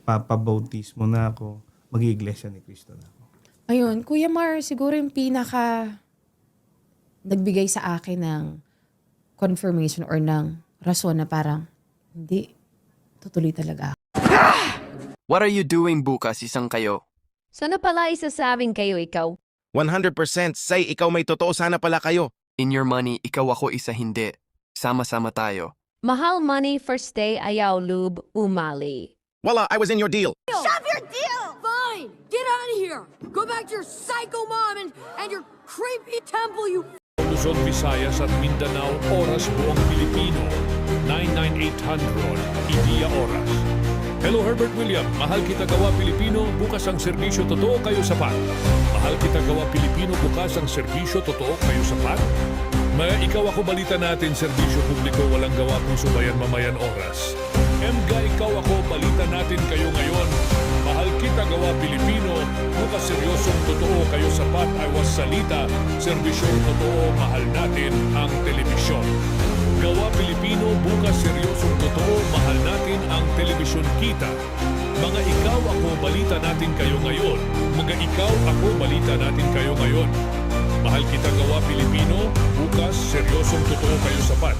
magpapabautismo na ako, mag-iiglesia ni Cristo na ako. Ayun, Kuya Mar, siguro yung pinaka nagbigay sa akin ng confirmation or ng rason na parang, hindi, tutuloy talaga ako. What are you doing bukas, isang kayo? Sana pala isasabing kayo ikaw. 100% say ikaw may totoo sana pala kayo. In your money, ikaw ako isa hindi. Sama-sama tayo. Mahal money first day ayaw lube umali. Wala, I was in your deal. Shove your deal! Fine! Get out of here! Go back to your psycho mom and your creepy temple, you Luzon, Visayas at Mindanao, oras buong Pilipino. 99800, Ideya Oras. Hello Herbert William, mahal kita gawa Pilipino, bukas ang serbisyo totoo kayo sapat. Mahal kita gawa Pilipino, bukas ang serbisyo totoo kayo sapat. Ikaw ako balita natin, serbisyo publiko, walang gawa kung subayan mamayan oras. Mga ikaw ako balita natin kayo ngayon. Mahal kita gawa Pilipino, bukas seryosong totoo kayo sapat ay was salita, serbisyong totoo mahal natin ang telebisyon. Gawa Pilipino, bukas seryosong totoo mahal natin ang telebisyon kita. Mga ikaw ako balita natin kayo ngayon. Mga ikaw ako balita natin kayo ngayon. Mahal kita gawa Pilipino, bukas seryosong totoo kayo sapat.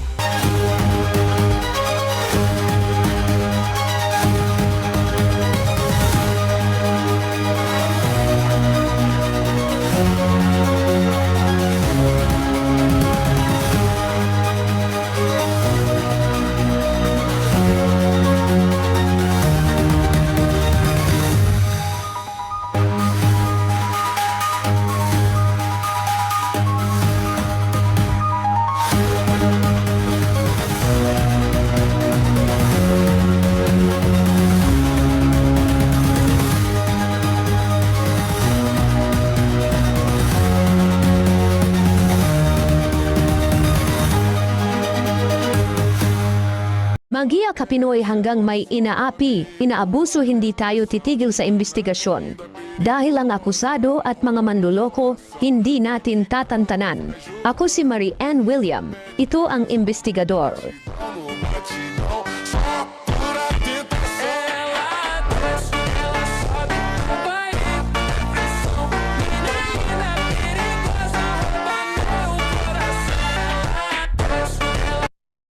Magiya ka Pinoy hanggang may inaapi, inaabuso hindi tayo titigil sa investigasyon. Dahil ang akusado at mga manloloko, hindi natin tatantanan. Ako si Marie Ann William, ito ang investigador.